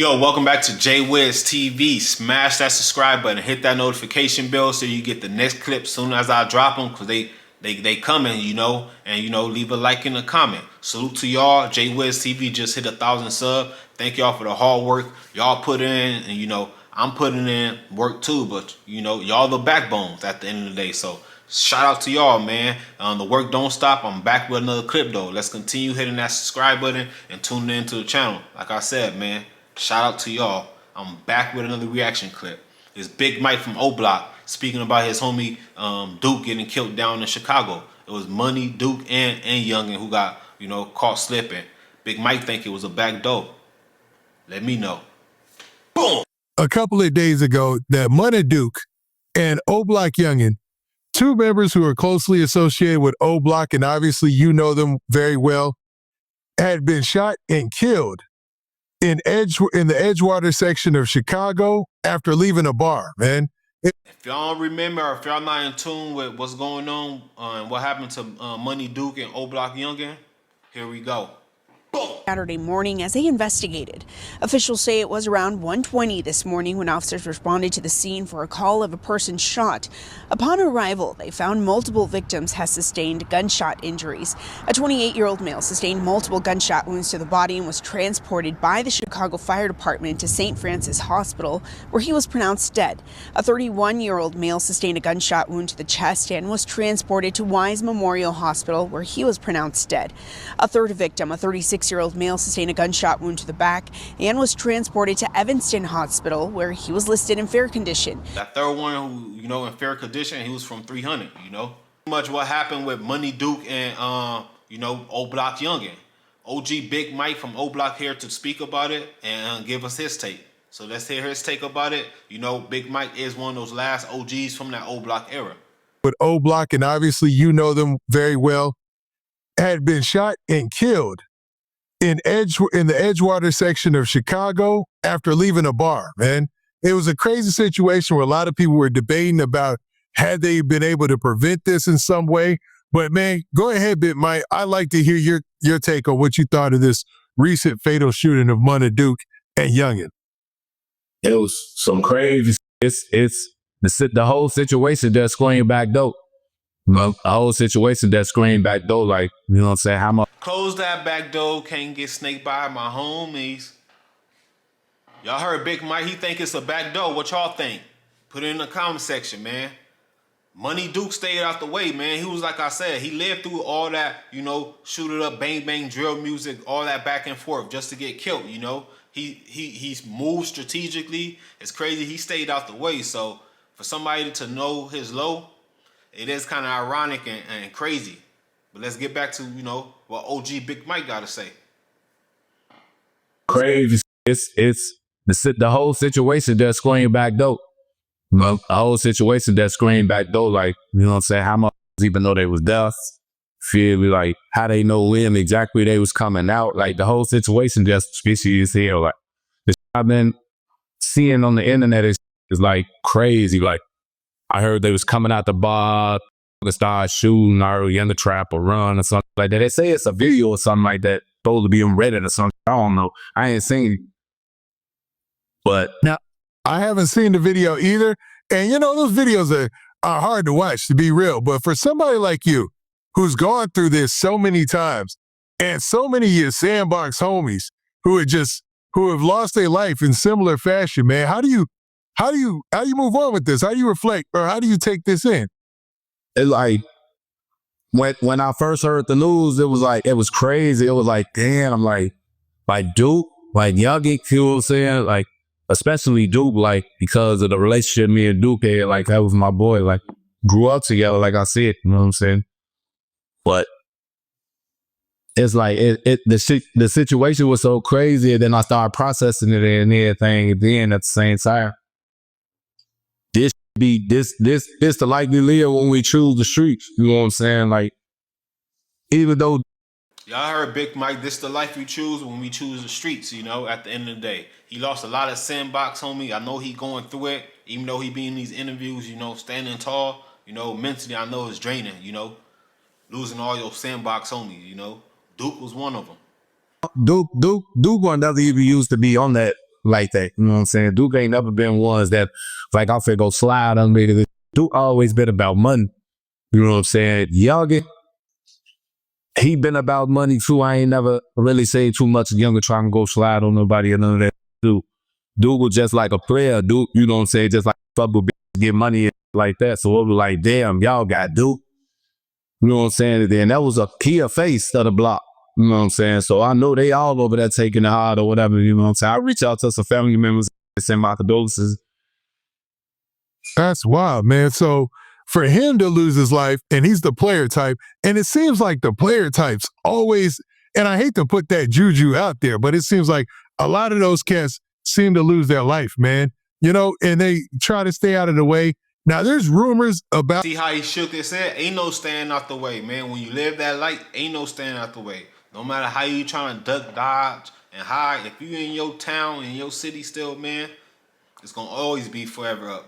Yo, welcome back to JWiz TV. Smash that subscribe button, hit that notification bell so you get the next clip soon as I drop them, because they coming, and leave a like and a comment. Salute to y'all. JWiz TV just hit 1,000 subs. Thank y'all for the hard work y'all put in, and I'm putting in work too, but y'all the backbones at the end of the day. So shout out to y'all, man. The work don't stop. I'm back with another clip though. Let's continue hitting that subscribe button and tuning into the channel. Like I said, man, shout out to y'all. I'm back with another reaction clip. It's Big Mike from Oblock speaking about his homie Duke getting killed down in Chicago. It was Money, Duke, and Youngin who got caught slipping. Big Mike think it was a backdoor. Let me know. Boom. A couple of days ago, that Money Duke and Oblock Youngin, two members who are closely associated with Oblock, and obviously you know them very well, had been shot and killed in the Edgewater section of Chicago after leaving a bar, man. If y'all don't remember, or if y'all not in tune with what's going on and what happened to Money Duke and Oblock Youngin, here we go. Saturday morning as they investigated. Officials say it was around 1:20 this morning when officers responded to the scene for a call of a person shot. Upon arrival, they found multiple victims had sustained gunshot injuries. A 28-year-old male sustained multiple gunshot wounds to the body and was transported by the Chicago Fire Department to St. Francis Hospital, where he was pronounced dead. A 31-year-old male sustained a gunshot wound to the chest and was transported to Wise Memorial Hospital, where he was pronounced dead. A third victim, a 36-year-old male, sustained a gunshot wound to the back and was transported to Evanston Hospital, where he was listed in fair condition. That third one who, in fair condition, he was from 300, Pretty much what happened with Money Duke and, Oblock Youngin. OG Big Mike from Oblock here to speak about it and give us his take. So let's hear his take about it. Big Mike is one of those last OGs from that Oblock era. With Oblock, and obviously you know them very well, had been shot and killed in the Edgewater section of Chicago after leaving a bar, man. It was a crazy situation where a lot of people were debating about had they been able to prevent this in some way. But man, go ahead, Big Mike. I'd like to hear your take on what you thought of this recent fatal shooting of Money Duke and Youngin. It was some crazy. It's the whole situation that screamed back dope. The whole situation that screamed back door, like, what I'm saying? How much? Close that back door, can't get snaked by my homies. Y'all heard Big Mike, he think it's a back door. What y'all think? Put it in the comment section, man. Money Duke stayed out the way, man. He was, like I said, he lived through all that, shoot it up, bang, bang, drill music, all that back and forth just to get killed, He's moved strategically. It's crazy. He stayed out the way. So for somebody to know his low, it is kind of ironic and crazy. But let's get back to, what OG Big Mike got to say. Crazy. It's the whole situation that screamed back dope. The whole situation that screamed back door, like, what I'm saying? How much, even though they was deaf, feel me, like, how they know when exactly they was coming out. Like, the whole situation just fishy as hell. Like, the shit I've been seeing on the internet is like crazy. Like, I heard they was coming out the bar, and started shooting already in the trap or run or something like that. They say it's a video or something like that, supposed to be on Reddit or something. I don't know. I ain't seen it. But now, I haven't seen the video either. And those videos are hard to watch, to be real. But for somebody like you, who's gone through this so many times, and so many of your Sandbox homies who have lost their life in similar fashion, man, how do you move on with this? How do you reflect, or how do you take this in? It like when I first heard the news, it was crazy. It was like, damn, I'm like Duke, like Youngin, you know what I'm saying? Like, especially Duke, like, because of the relationship me and Duke had, like, that was my boy, like, grew up together, like I said, you know what I'm saying? But it's like the situation was so crazy, and then I started processing it and everything, and then at the same time, this the life we live when we choose the streets. You know what I'm saying? Like, even though y'all heard Big Mike, this the life we choose when we choose the streets, at the end of the day. He lost a lot of Sandbox, homie. I know he going through it, even though he be in these interviews, standing tall, mentally I know it's draining, losing all your Sandbox homies, Duke was one of them. Duke one never even used to be on that like that. You know what I'm saying? Duke ain't never been ones that like I'm finna go slide on me. Duke always been about money. You know what I'm saying? Youngin, he been about money too. I ain't never really seen too much Younger trying to go slide on nobody or none of that. Duke was just like a player. Duke, you know what I'm saying? Just like fuck with bitches, get money and like that. So it was like, damn, y'all got Duke. You know what I'm saying? And then that was a key face of the block. You know what I'm saying? So I know they all over there taking the hard or whatever. You know what I'm saying? I reach out to some family members and send my condolences. That's wild, man. So for him to lose his life, and he's the player type, and it seems like the player types always, and I hate to put that juju out there, but it seems like a lot of those cats seem to lose their life, man. You know, and they try to stay out of the way. Now, there's rumors about. See how he shook his head? Ain't no staying out the way, man. When you live that light, ain't no staying out the way. No matter how you trying to duck, dodge, and hide, if you in your town, in your city still, man, it's going to always be forever up.